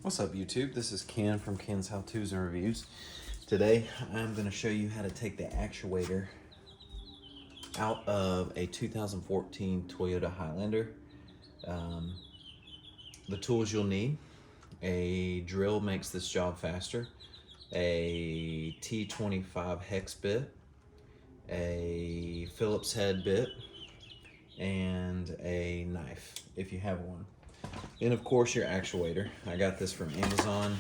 What's up YouTube? This is Ken from Ken's How To's and Reviews. Today I'm going to show you how to take the actuator out of a 2014 Toyota Highlander. The tools you'll need: a drill makes this job faster, a T25 hex bit, a Phillips head bit, and a knife if you have one. And of course your actuator. I got this from Amazon,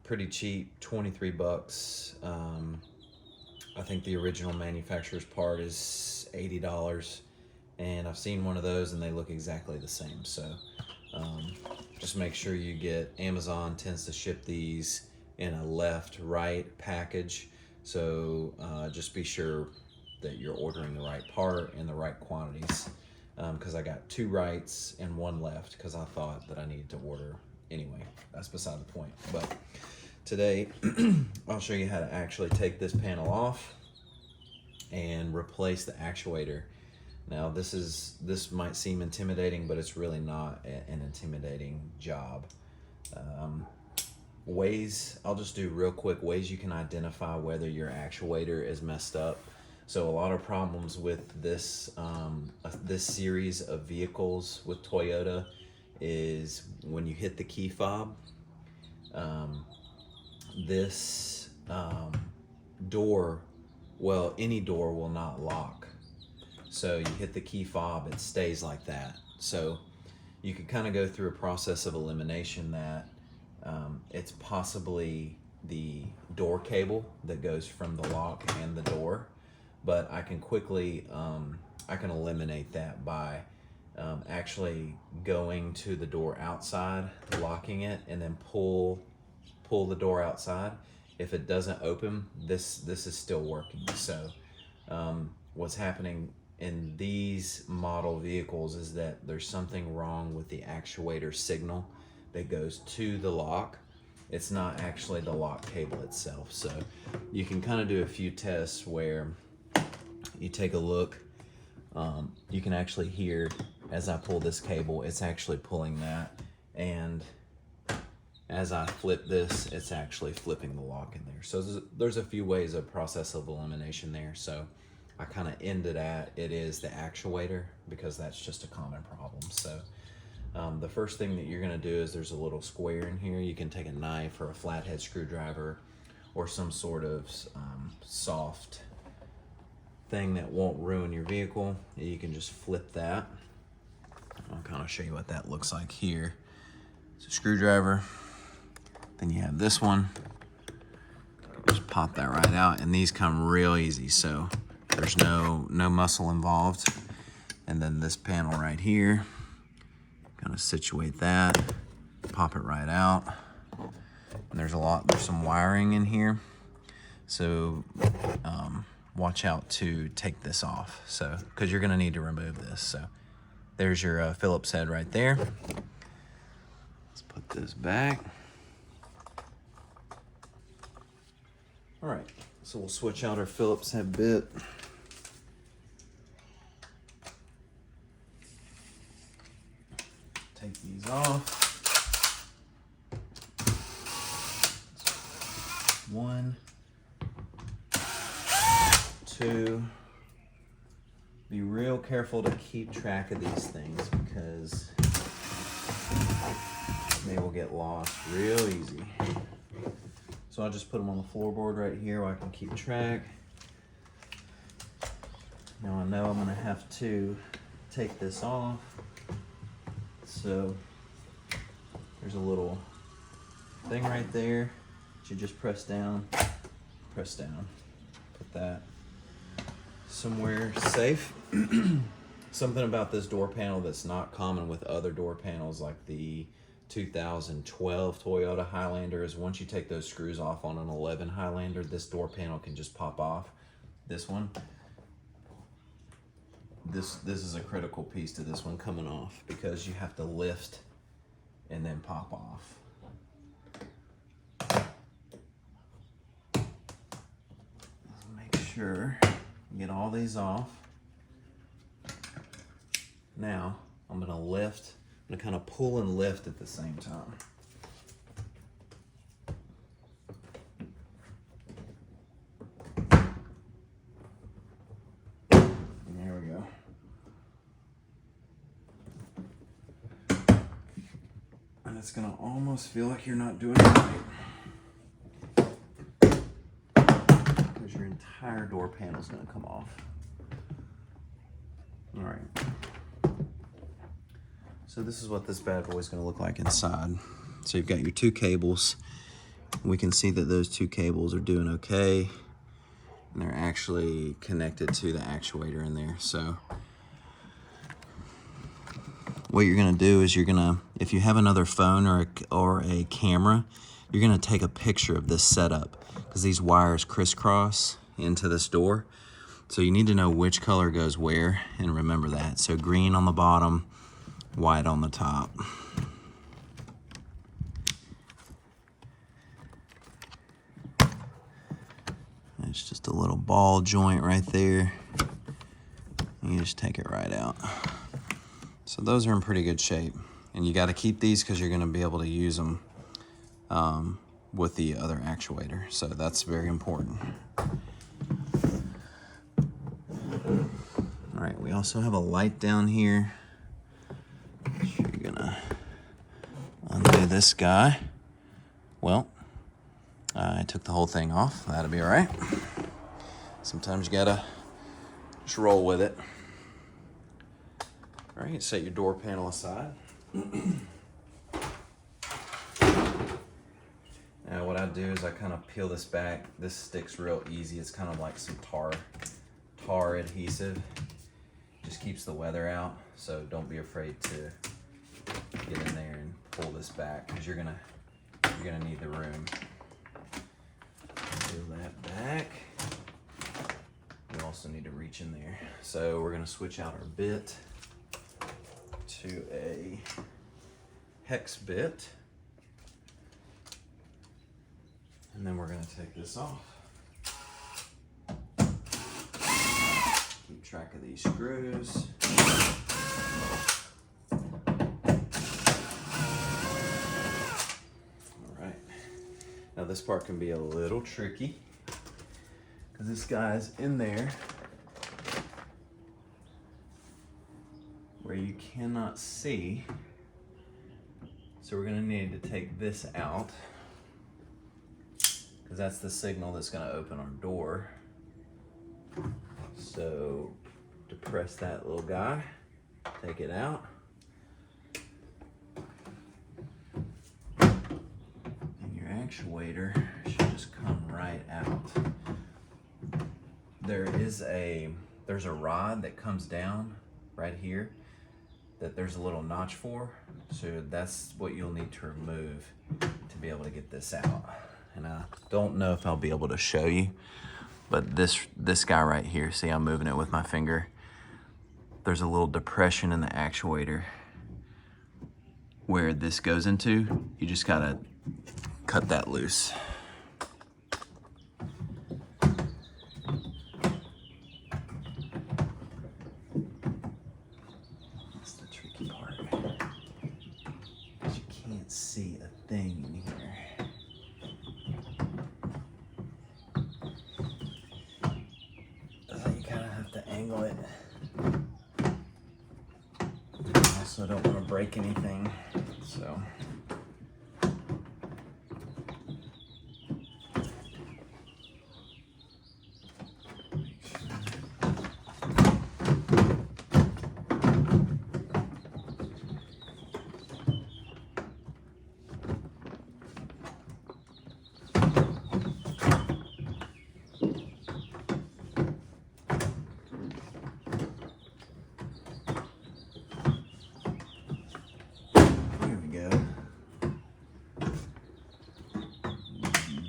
pretty cheap, 23 bucks. I think the original manufacturer's part is $80, and I've seen one of those and they look exactly the same. So just make sure you get, Amazon tends to ship these in a left-right package, so just be sure that you're ordering the right part and the right quantities. Because I got 2 rights and 1 left because I thought that I needed to order. Anyway, that's beside the point. But today I'll show you how to actually take this panel off and replace the actuator. Now this might seem intimidating, but it's really not an intimidating job. I'll just do real quick ways you can identify whether your actuator is messed up. So a lot of problems with this this series of vehicles with Toyota is when you hit the key fob, this door, well, any door will not lock. So you hit the key fob, it stays like that. So you could kind of go through a process of elimination that it's possibly the door cable that goes from the lock and the door. But I can quickly, I can eliminate that by actually going to the door outside, locking it, and then pull the door outside. If it doesn't open, this is still working. So what's happening in these model vehicles is that there's something wrong with the actuator signal that goes to the lock. It's not actually the lock cable itself. So you can kind of do a few tests where you take a look, you can actually hear as I pull this cable, it's actually pulling that, and as I flip this, it's actually flipping the lock in there. So there's a few ways of process of elimination there. So I kind of ended at it is the actuator because that's just a common problem. So the first thing that you're gonna do is there's a little square in here. You can take a knife or a flathead screwdriver or some sort of soft thing that won't ruin your vehicle. You can just flip that. I'll kind of show you what that looks like here. It's a screwdriver. Then you have this one. Just pop that right out, and these come real easy, so there's no muscle involved. And then this panel right here, kind of situate that, pop it right out. And there's some wiring in here, so watch out to take this off, so because you're gonna need to remove this. So there's your Phillips head right there. Let's put this back. All right, so we'll switch out our Phillips head bit. Take these off. 1, 2. Be real careful to keep track of these things because they will get lost real easy. So I'll just put them on the floorboard right here where I can keep track. Now I know I'm gonna have to take this off. So there's a little thing right there that you just press down, put that somewhere safe. Something about this door panel that's not common with other door panels like the 2012 Toyota Highlander is once you take those screws off on an 11 Highlander, this door panel can just pop off. This one, this is a critical piece to this one coming off because you have to lift and then pop off. Let's make sure you get all these off. Now I'm gonna lift, I'm gonna kind of pull and lift at the same time. it's gonna almost feel like you're not doing it right. Because your entire door panel is gonna come off. All right. So this is what this bad boy is gonna look like inside. So you've got your two cables. We can see that those two cables are doing okay. And they're actually connected to the actuator in there. So what you're gonna do is if you have another phone or a camera, you're gonna take a picture of this setup because these wires crisscross into this door. So you need to know which color goes where and remember that. So green on the bottom, white on the top. It's just a little ball joint right there. You just take it right out. So those are in pretty good shape. And you gotta keep these because you're gonna be able to use them with the other actuator. So that's very important. All right, we also have a light down here. So you're gonna undo this guy. Well, I took the whole thing off. That'll be all right. Sometimes you gotta just roll with it. All right, set your door panel aside. Now what I do is I kind of peel this back. This sticks real easy. It's kind of like some tar adhesive. Just keeps the weather out. So don't be afraid to get in there and pull this back because you're gonna need the room. Peel that back. You also need to reach in there. So we're gonna switch out our bit to a hex bit. And then we're gonna take this off. Keep track of these screws. All right. Now this part can be a little tricky because this guy's in there where you cannot see. So we're gonna need to take this out because that's the signal that's gonna open our door. So depress that little guy, take it out. And your actuator should just come right out. There's a rod that comes down right here that there's a little notch for. So that's what you'll need to remove to be able to get this out. And I don't know if I'll be able to show you, but this guy right here, see I'm moving it with my finger. There's a little depression in the actuator where this goes into. You just gotta cut that loose. That's the tricky part, because you can't see a thing in here. Angle it. Also don't want to break anything, so.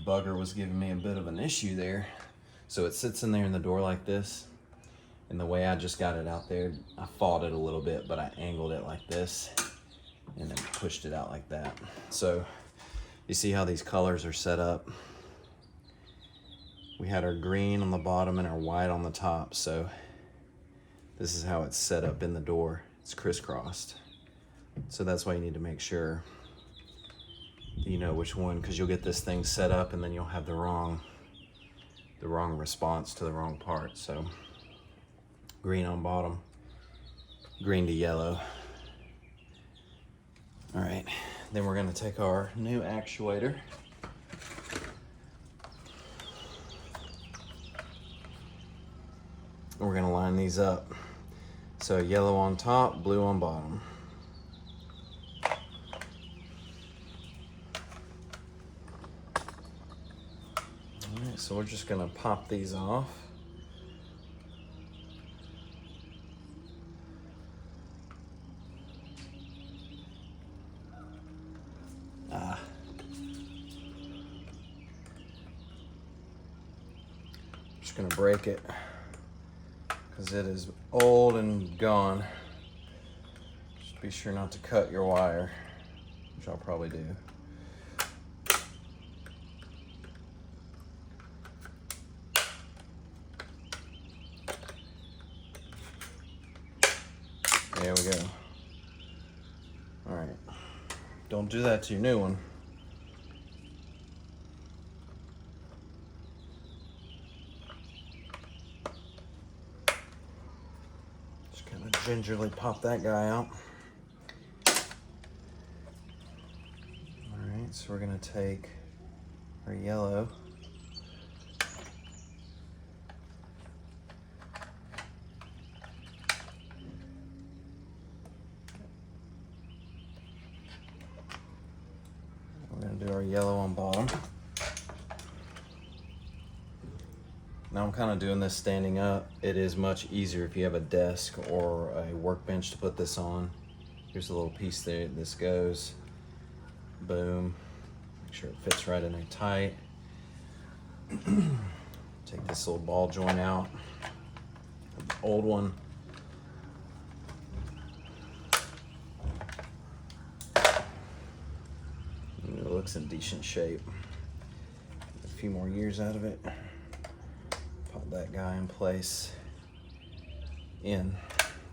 Bugger was giving me a bit of an issue there. So it sits in there in the door like this, and the way I just got it out there, I fought it a little bit, but I angled it like this and then pushed it out like that. So you see how these colors are set up? We had our green on the bottom and our white on the top. So this is how it's set up in the door. It's crisscrossed. So that's why you need to make sure you know which one, because you'll get this thing set up and then you'll have the wrong response to the wrong part. So green on bottom, green to yellow. All right, then we're gonna take our new actuator. And we're gonna line these up. So yellow on top, blue on bottom. All right, so we're just gonna pop these off. Just gonna break it because it is old and gone. Just be sure not to cut your wire, which I'll probably do. There we go. All right, don't do that to your new one. Gingerly pop that guy out. All right, so we're gonna take our yellow. We're gonna do our yellow on bottom. Now I'm kind of doing this standing up. It is much easier if you have a desk or a workbench to put this on. Here's a little piece there. This goes. Boom. Make sure it fits right in there tight. Take this little ball joint out. The old one. And it looks in decent shape. A few more years out of it. Pop that guy in place. In.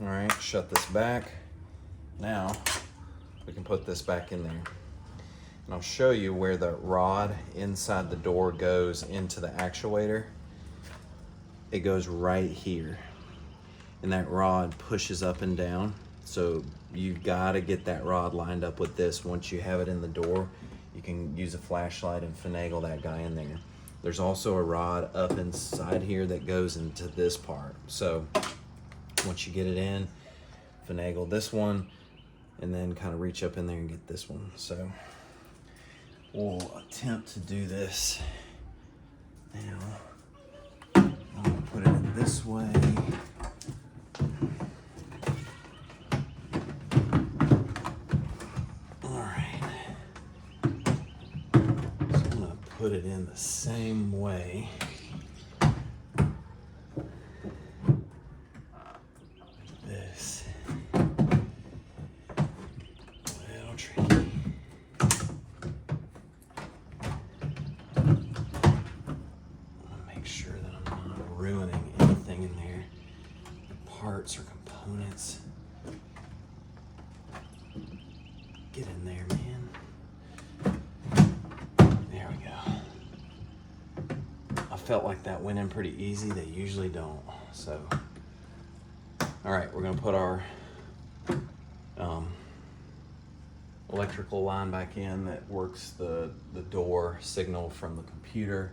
All right, shut this back. Now we can put this back in there. And I'll show you where the rod inside the door goes into the actuator. It goes right here. And that rod pushes up and down. So you've got to get that rod lined up with this. Once you have it in the door, you can use a flashlight and finagle that guy in there. There's also a rod up inside here that goes into this part. So once you get it in, finagle this one, and then kind of reach up in there and get this one. So we'll attempt to do this now. I'm gonna put it in this way. Put it in the same way. This. Little tricky. Make sure that I'm not ruining anything in there. Parts or components. Get in there, man. Felt like that went in pretty easy. They usually don't. So, all right, we're gonna put our electrical line back in that works the door signal from the computer.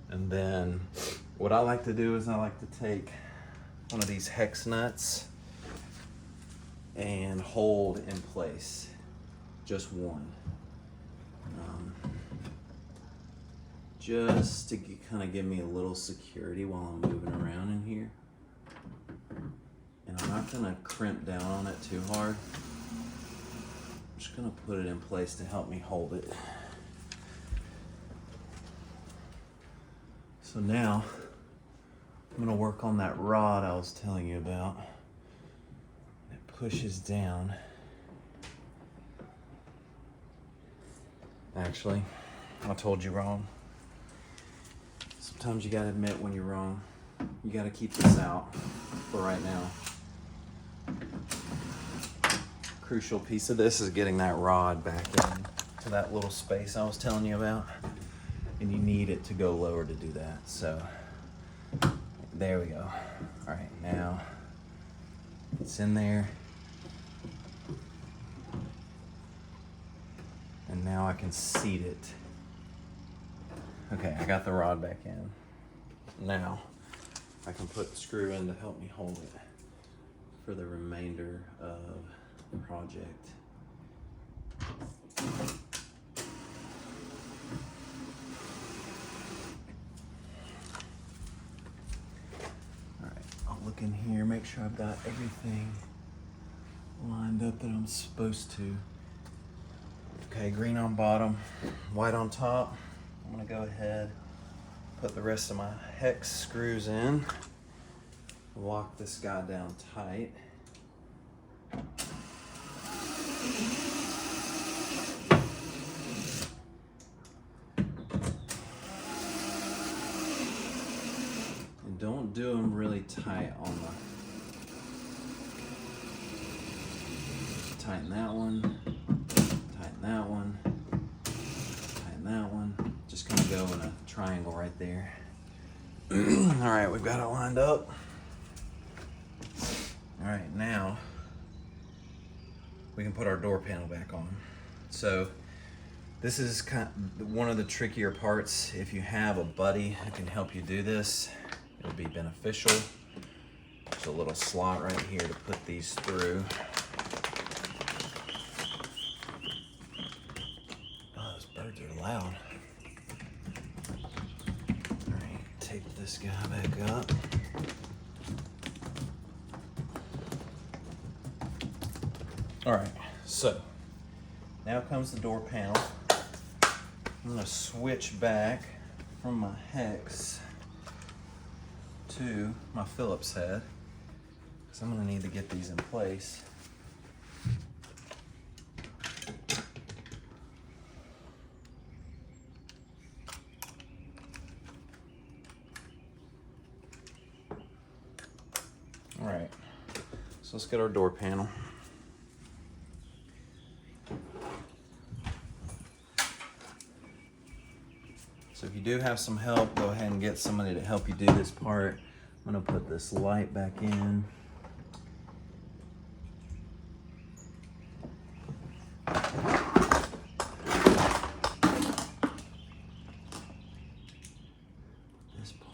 And then what I like to do is I like to take one of these hex nuts and hold in place, just one. Just to kind of give me a little security while I'm moving around in here. And I'm not gonna crimp down on it too hard. I'm just gonna put it in place to help me hold it. So now, I'm gonna work on that rod I was telling you about. It pushes down. Actually, I told you wrong. Sometimes you gotta admit when you're wrong. You gotta keep this out for right now. Crucial piece of this is getting that rod back in to that little space I was telling you about. And you need it to go lower to do that. So, there we go. All right, now it's in there. I can seat it. Okay, I got the rod back in. Now, I can put the screw in to help me hold it for the remainder of the project. Alright, I'll look in here, make sure I've got everything lined up that I'm supposed to. Okay, green on bottom, white on top. I'm gonna go ahead, put the rest of my hex screws in, lock this guy down tight. And don't do them really tight on the, tighten that one, tighten that one, tighten that one. Just gonna go in a triangle right there. All right, we've got it lined up. All right, now we can put our door panel back on. So this is kind of one of the trickier parts. If you have a buddy who can help you do this, it'll be beneficial. There's a little slot right here to put these through. Oh, those birds are loud. All right, tape this guy back up. All right, so now comes the door panel. I'm gonna switch back from my hex to my Phillips head, because I'm gonna need to get these in place. All right, so let's get our door panel. So if you do have some help, go ahead and get somebody to help you do this part. I'm gonna put this light back in. This part.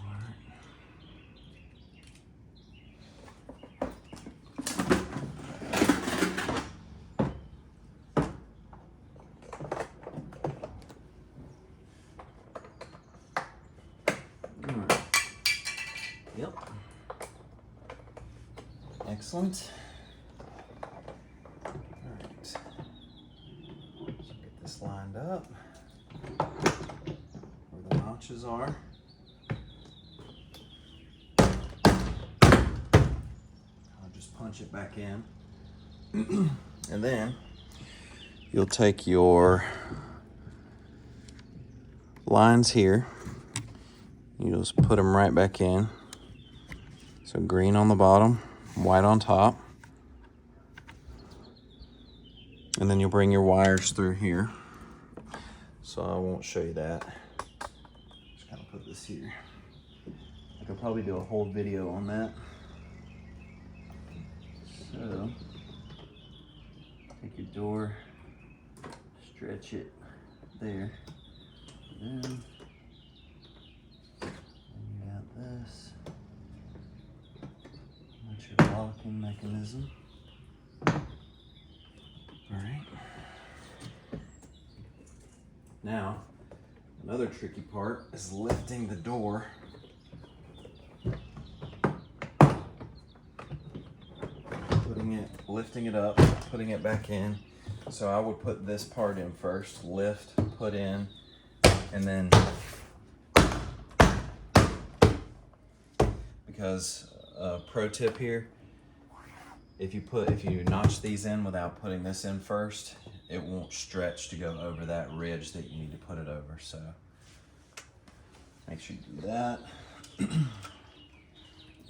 Yep. Excellent. All right. So get this lined up where the notches are. I'll just punch it back in. And then you'll take your lines here. You just put them right back in. So green on the bottom, white on top. And then you'll bring your wires through here. So I won't show you that. Just kind of put this here. I could probably do a whole video on that. So take your door, stretch it there. And then you got this. That's your locking mechanism. All right. Now, another tricky part is lifting the door. Lifting it up, putting it back in. So I would put this part in first, lift, put in, and then, because pro tip here, if you notch these in without putting this in first, it won't stretch to go over that ridge that you need to put it over. So make sure you do that.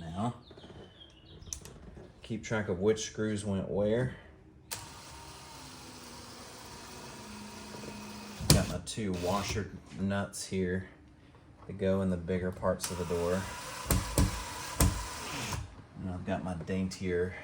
Now, keep track of which screws went where. Got my 2 washer nuts here that go in the bigger parts of the door. And I've got my daintier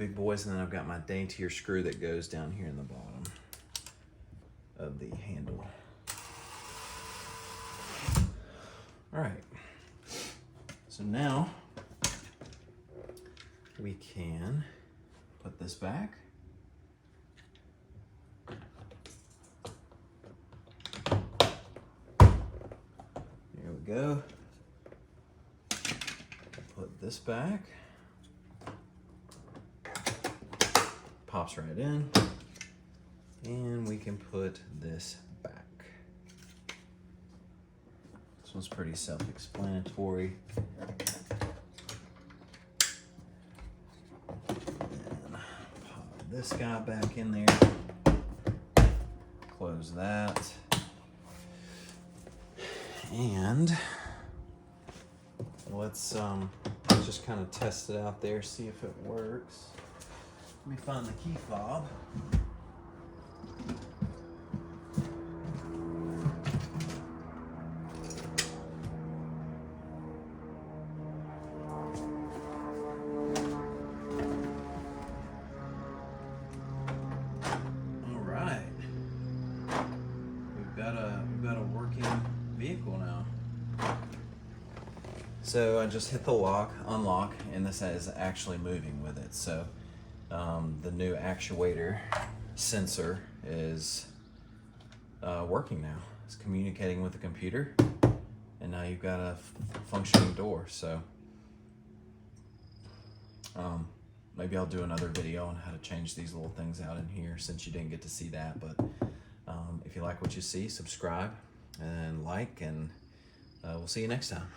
big boys, and then I've got my daintier screw that goes down here in the bottom of the handle. All right, so now we can put this back. Here we go. Put this back. Pops right in. And we can put this back. This one's pretty self-explanatory. And pop this guy back in there. Close that. And let's just kind of test it out there, see if it works. Let me find the key fob. All right, we've got a working vehicle now. So I just hit the lock, unlock, and this is actually moving with it. So the new actuator sensor is working now. It's communicating with the computer, and now you've got a functioning door. So maybe I'll do another video on how to change these little things out in here, since you didn't get to see that. But if you like what you see, subscribe and like, and we'll see you next time.